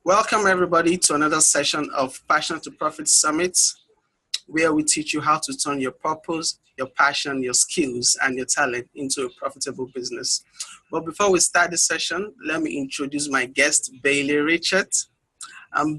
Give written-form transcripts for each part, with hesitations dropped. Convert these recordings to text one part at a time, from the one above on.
Welcome everybody to another session of Passion to Profit Summit, where we teach you how to turn your purpose, your passion, your skills, and your talent into a profitable business. But before we start this session, let me introduce my guest, Bailey Richert.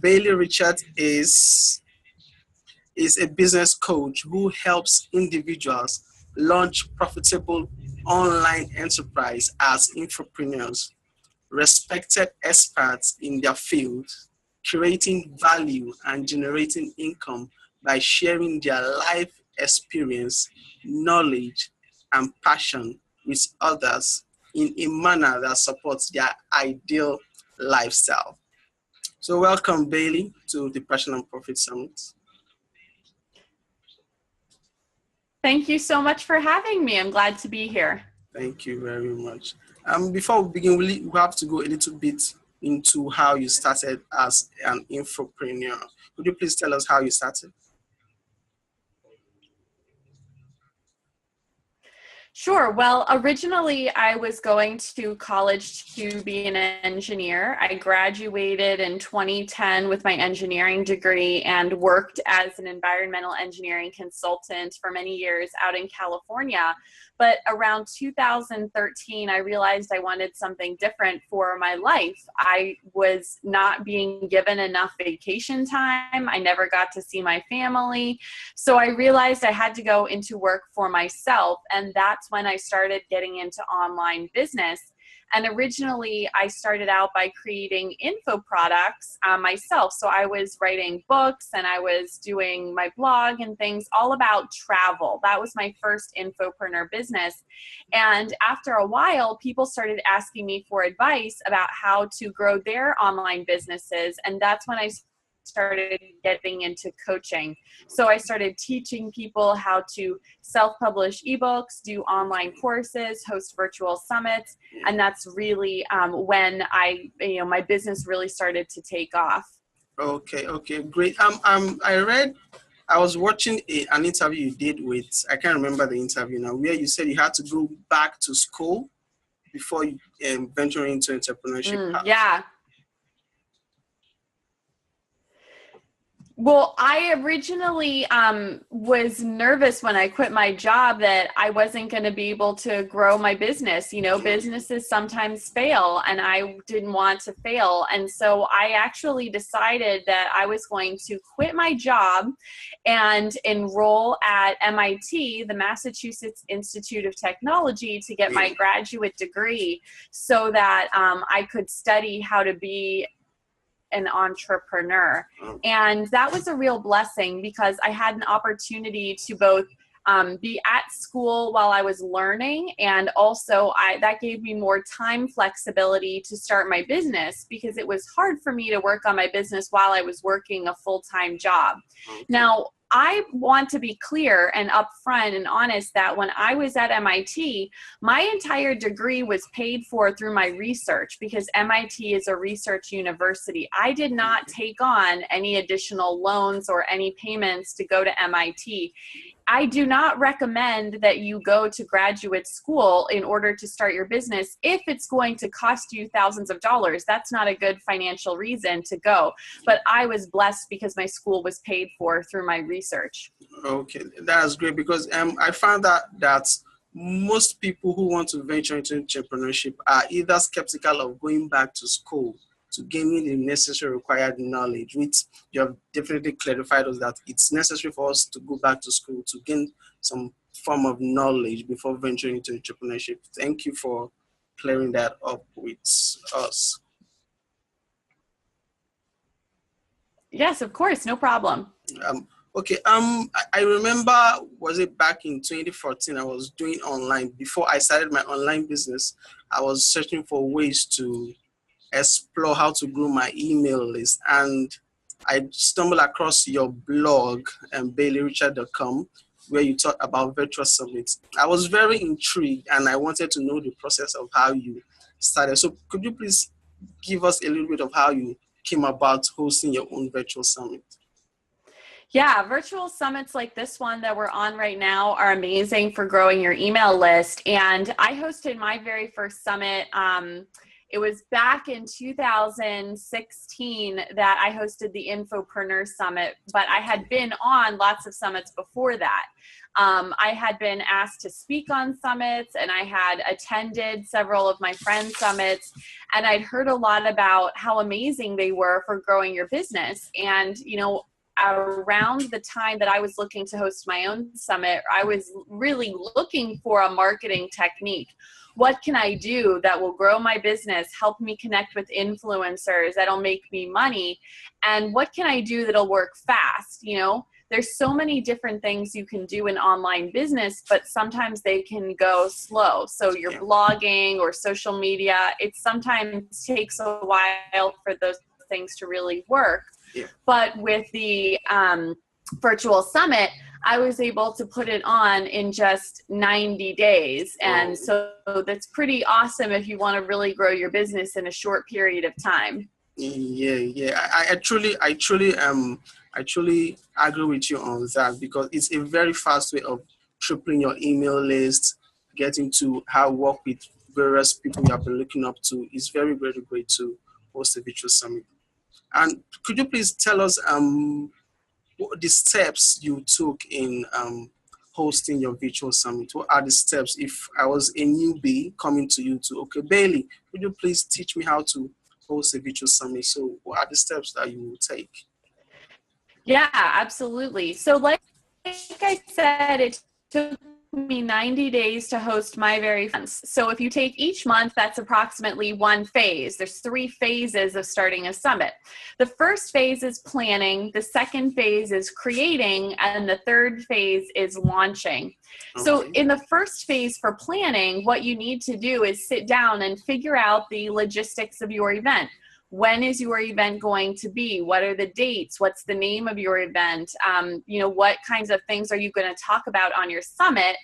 Bailey Richert is a business coach who helps individuals launch profitable online enterprise as entrepreneurs, respected experts in their field, creating value and generating income by sharing their life experience, knowledge, and passion with others in a manner that supports their ideal lifestyle. So welcome, Bailey, to the Passion and Profit Summit. Thank you so much for having me. I'm glad to be here. Thank you very much. Before we begin, we have to go a little bit into how you started as an infopreneur. Could you please tell us how you started? Sure. Well, originally I was going to college to be an engineer. I graduated in 2010 with my engineering degree and worked as an environmental engineering consultant for many years out in California. But around 2013, I realized I wanted something different for my life. I was not being given enough vacation time. I never got to see my family. So I realized I had to go into work for myself. And that's when I started getting into online business. And originally, I started out by creating info products myself. So I was writing books and I was doing my blog and things all about travel. That was my first infopreneur business. And after a while, people started asking me for advice about how to grow their online businesses. And that's when I started getting into coaching. So I started teaching people how to self-publish ebooks, do online courses, host virtual summits, and that's really when my business really started to take off. Okay, great. I was watching an interview you did with, I can't remember the interview now, where you said you had to go back to school before you venture into entrepreneurship. Yeah. Well, I originally was nervous when I quit my job that I wasn't going to be able to grow my business. You know, businesses sometimes fail and I didn't want to fail. And so I actually decided that I was going to quit my job and enroll at MIT, the Massachusetts Institute of Technology, to get my graduate degree so that I could study how to be an entrepreneur. And that was a real blessing because I had an opportunity to both be at school while I was learning, and also that gave me more time flexibility to start my business because it was hard for me to work on my business while I was working a full-time job. Now, I want to be clear and upfront and honest that when I was at MIT, my entire degree was paid for through my research because MIT is a research university. I did not take on any additional loans or any payments to go to MIT. I do not recommend that you go to graduate school in order to start your business if it's going to cost you thousands of dollars. That's not a good financial reason to go. But I was blessed because my school was paid for through my research. Okay, that's great because I found that most people who want to venture into entrepreneurship are either skeptical of going back to school to gaining the necessary required knowledge, which you have definitely clarified us that it's necessary for us to go back to school to gain some form of knowledge before venturing into entrepreneurship. Thank you for clearing that up with us. Yes, of course, no problem. Okay, I remember, was it back in 2014, I was doing online. Before I started my online business, I was searching for ways to explore how to grow my email list. And I stumbled across your blog, baileyrichert.com, where you talk about virtual summits. I was very intrigued and I wanted to know the process of how you started. So could you please give us a little bit of how you came about hosting your own virtual summit? Yeah, virtual summits like this one that we're on right now are amazing for growing your email list. And I hosted my very first summit It was back in 2016 that I hosted the Infopreneur Summit, but I had been on lots of summits before that. I had been asked to speak on summits, and I had attended several of my friends' summits, and I'd heard a lot about how amazing they were for growing your business. And, you know, around the time that I was looking to host my own summit, I was really looking for a marketing technique. What can I do that will grow my business, help me connect with influencers, that'll make me money? And what can I do that'll work fast? You know, there's so many different things you can do in online business, but sometimes they can go slow. So your blogging or social media, it sometimes takes a while for those things to really work. Yeah. But with the virtual summit, I was able to put it on in just 90 days. And so that's pretty awesome if you want to really grow your business in a short period of time. Yeah. I truly agree with you on that, because it's a very fast way of tripling your email list, getting to how work with various people you have been looking up to. It's very, very great to host a virtual summit. And could you please tell us what the steps you took in hosting your virtual summit? What are the steps if I was a newbie coming to you to, okay, Bailey, could you please teach me how to host a virtual summit? So what are the steps that you will take? Yeah, absolutely. So like I said, it took me 90 days to host my very first. So if you take each month, that's approximately one phase. There's 3 phases of starting a summit. The first phase is planning, the second phase is creating, and the third phase is launching. Okay. So in the first phase for planning, what you need to do is sit down and figure out the logistics of your event. When is your event going to be? What are the dates? What's the name of your event? You know, what kinds of things are you going to talk about on your summit?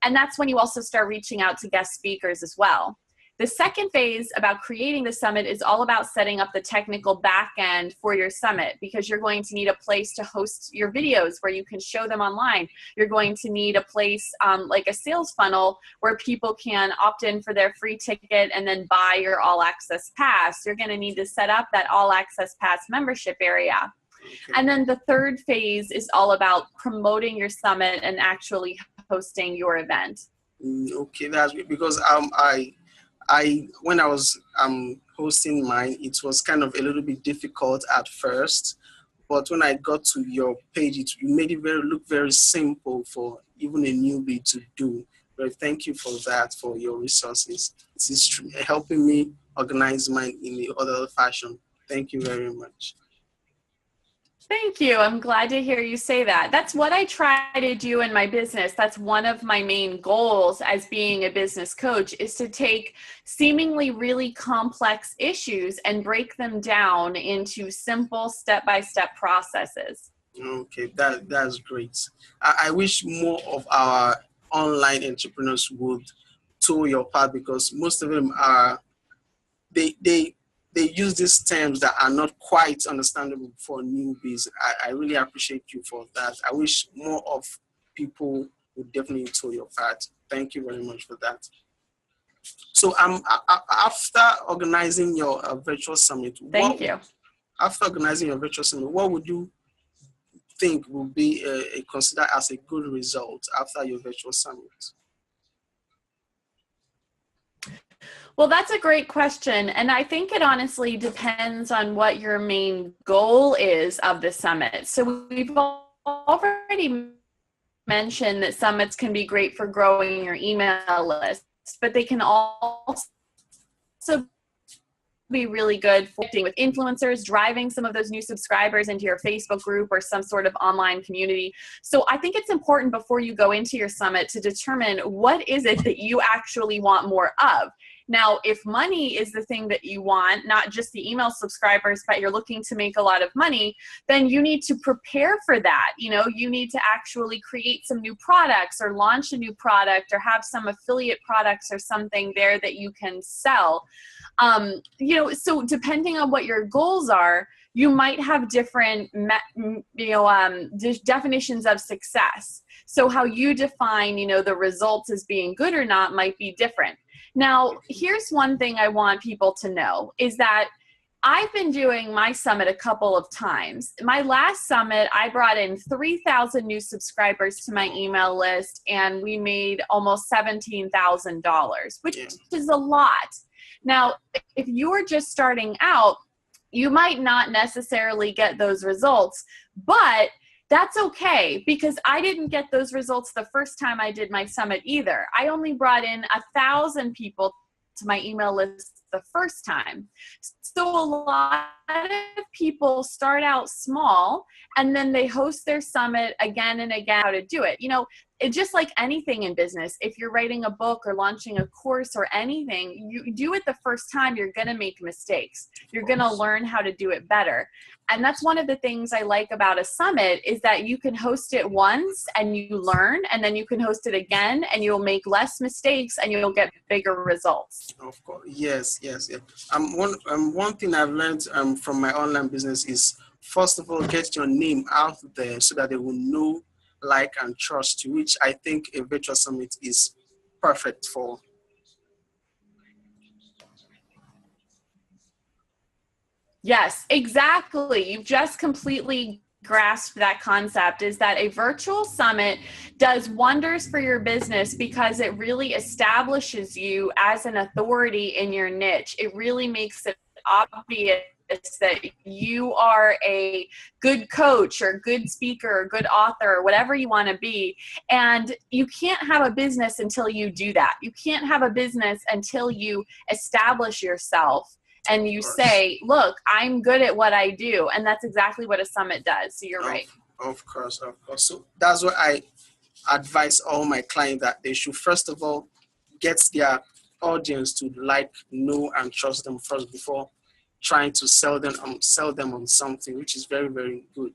And that's when you also start reaching out to guest speakers as well. The second phase about creating the summit is all about setting up the technical back end for your summit, because you're going to need a place to host your videos where you can show them online. You're going to need a place like a sales funnel where people can opt in for their free ticket and then buy your all access pass. You're going to need to set up that all access pass membership area. Okay. And then the third phase is all about promoting your summit and actually hosting your event. Okay, that's good, because when I was hosting mine, it was kind of a little bit difficult at first, but when I got to your page, you made it look very simple for even a newbie to do. But thank you for that, for your resources. It's helping me organize mine in the other fashion. Thank you very much. Thank you. I'm glad to hear you say that. That's what I try to do in my business. That's one of my main goals as being a business coach, is to take seemingly really complex issues and break them down into simple step-by-step processes. Okay, that's great. I wish more of our online entrepreneurs would toe your path, because most of them are, they use these terms that are not quite understandable for newbies. I really appreciate you for that. I wish more of people would definitely toe your path. Thank you very much for that. So after organizing your virtual summit, after organizing your virtual summit, what would you think will be considered as a good result after your virtual summit? Well, that's a great question. And I think it honestly depends on what your main goal is of the summit. So we've already mentioned that summits can be great for growing your email list, but they can also be really good for connecting with influencers, driving some of those new subscribers into your Facebook group or some sort of online community. So I think it's important before you go into your summit to determine what is it that you actually want more of. Now, if money is the thing that you want, not just the email subscribers, but you're looking to make a lot of money, then you need to prepare for that. You know, you need to actually create some new products or launch a new product or have some affiliate products or something there that you can sell. You know, so depending on what your goals are, you might have different, definitions of success. So how you define, the results as being good or not might be different. Now, here's one thing I want people to know is that I've been doing my summit a couple of times. My last summit, I brought in 3,000 new subscribers to my email list, and we made almost $17,000, which Yeah. is a lot. Now, if you're just starting out, you might not necessarily get those results, but that's okay, because I didn't get those results the first time I did my summit either. I only brought in 1,000 people to my email list the first time. So a lot of people start out small and then they host their summit again and again. How to do it, it's just like anything in business. If you're writing a book or launching a course or anything, you do it the first time, you're going to make mistakes. You're going to learn how to do it better. And that's one of the things I like about a summit, is that you can host it once and you learn, and then you can host it again and you'll make less mistakes and you'll get bigger results. Of course, yes. One thing I've learned from my online business is, first of all, get your name out there so that they will know, like, and trust you, which I think a virtual summit is perfect for. Yes, exactly. You've just completely grasped that concept, is that a virtual summit does wonders for your business because it really establishes you as an authority in your niche. It really makes it obvious that you are a good coach or good speaker or good author or whatever you want to be. And you can't have a business until you do that. You can't have a business until you establish yourself and you say, look, I'm good at what I do. And that's exactly what a summit does. So you're right. Of course. So that's what I advise all my clients, that they should first of all get their audience to like, know, and trust them first before trying to sell them on something, which is very, very good.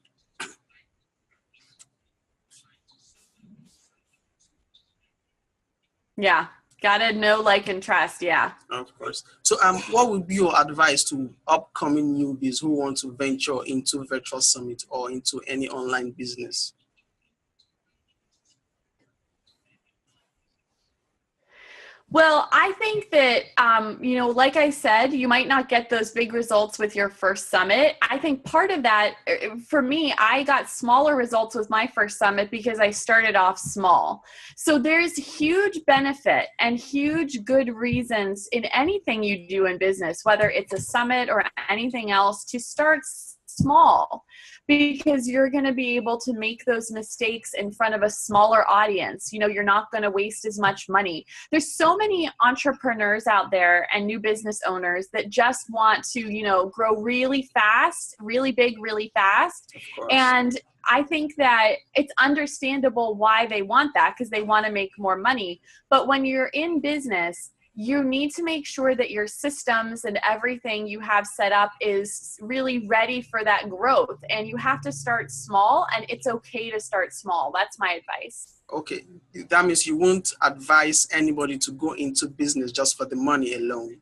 Yeah. Gotta know, like, and trust. Yeah. Of course. So what would be your advice to upcoming newbies who want to venture into virtual summit or into any online business? Well, I think that, like I said, you might not get those big results with your first summit. I think part of that, for me, I got smaller results with my first summit because I started off small. So there's huge benefit and huge good reasons in anything you do in business, whether it's a summit or anything else, to start small, because you're going to be able to make those mistakes in front of a smaller audience. You're not going to waste as much money. There's so many entrepreneurs out there and new business owners that just want to, grow really fast, really big, really fast. And I think that it's understandable why they want that, because they want to make more money. But when you're in business, you need to make sure that your systems and everything you have set up is really ready for that growth. And you have to start small, and it's okay to start small. That's my advice. Okay, that means you won't advise anybody to go into business just for the money alone.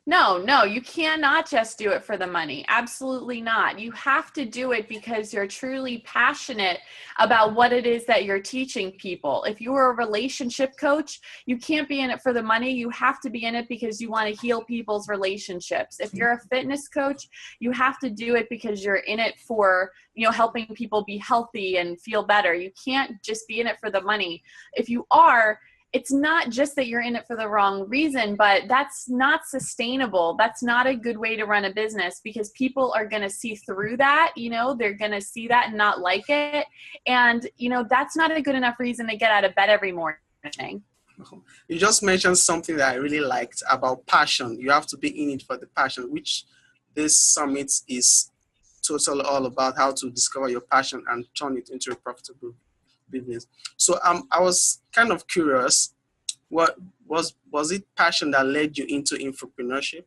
No, you cannot just do it for the money. Absolutely not. You have to do it because you're truly passionate about what it is that you're teaching people. If you are a relationship coach, you can't be in it for the money. You have to be in it because you want to heal people's relationships. If you're a fitness coach, you have to do it because you're in it for, helping people be healthy and feel better. You can't just be in it for the money. If you are, it's not just that you're in it for the wrong reason, but that's not sustainable. That's not a good way to run a business, because people are going to see through that. They're going to see that and not like it. And, that's not a good enough reason to get out of bed every morning. You just mentioned something that I really liked about passion. You have to be in it for the passion, which this summit is totally all about, how to discover your passion and turn it into a profitable business. So I was kind of curious, what was it passion that led you into infopreneurship?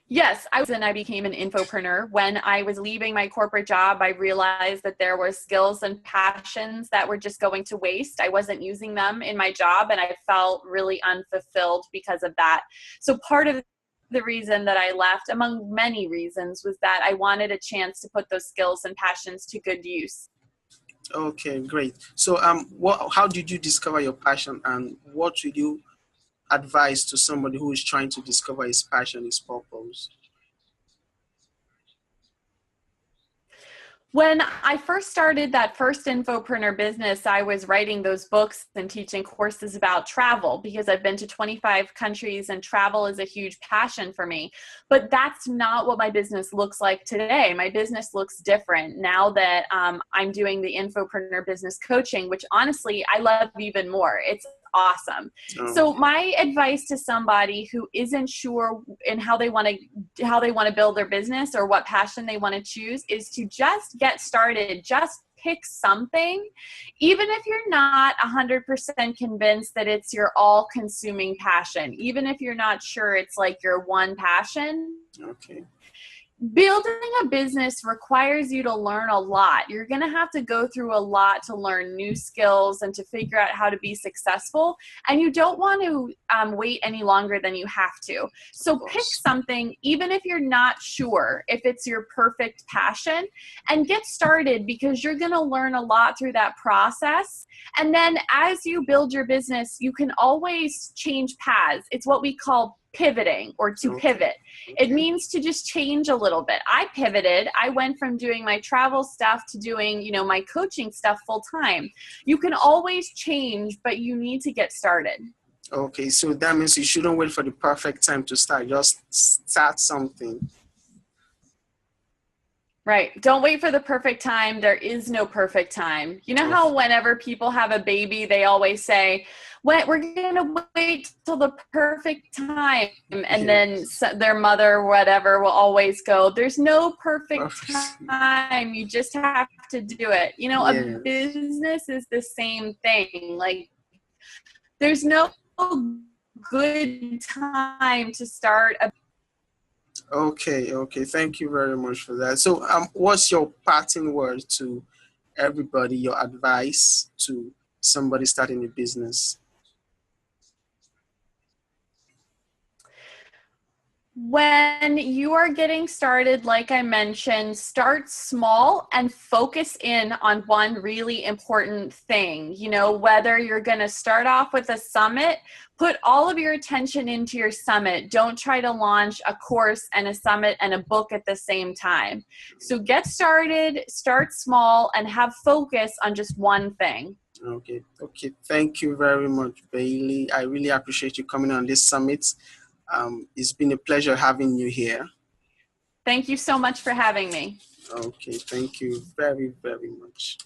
Yes, I became an infopreneur. When I was leaving my corporate job, I realized that there were skills and passions that were just going to waste. I wasn't using them in my job, and I felt really unfulfilled because of that. So part of the reason that I left, among many reasons, was that I wanted a chance to put those skills and passions to good use. Okay, great. So, how did you discover your passion, and what would you advise to somebody who is trying to discover his passion, his purpose? When I first started that first infopreneur business, I was writing those books and teaching courses about travel because I've been to 25 countries and travel is a huge passion for me. But that's not what my business looks like today. My business looks different now that I'm doing the infopreneur business coaching, which honestly I love even more. It's awesome. Oh, So my advice to somebody who isn't sure in how they want to build their business or what passion they want to choose is to just get started. Just pick something, even if you're not 100% convinced that it's your all consuming passion, even if you're not sure it's like your one passion. okay. Building a business requires you to learn a lot. You're going to have to go through a lot to learn new skills and to figure out how to be successful. And you don't want to wait any longer than you have to. Of So pick course. something, even if you're not sure if it's your perfect passion, and get started because you're going to learn a lot through that process. And then as you build your business, you can always change paths. It's what we call pivoting or to Okay. pivot. It Okay. means to just change a little bit. I pivoted. I went from doing my travel stuff to doing, my coaching stuff full time. You can always change, but you need to get started. Okay. So that means you shouldn't wait for the perfect time to start. Just start something. Right. Don't wait for the perfect time. There is no perfect time. You know Oh, how whenever people have a baby, they always say, "We're going to wait till the perfect time." And then yes. their mother or whatever will always go, "There's no perfect Perfect. time. You just have to do it." A Yes. business is the same thing. Like, there's no good time to start a. Okay. Okay. Thank you very much for that. So, what's your parting word to everybody? Your advice to somebody starting a business? When you are getting started, like I mentioned, start small and focus in on one really important thing. Whether you're going to start off with a summit, put all of your attention into your summit. Don't try to launch a course and a summit and a book at the same time. So get started, start small, and have focus on just one thing. Okay. Okay. Thank you very much, Bailey. I really appreciate you coming on this summit. It's been a pleasure having you here. Thank you so much for having me. Okay. Thank you very, very much.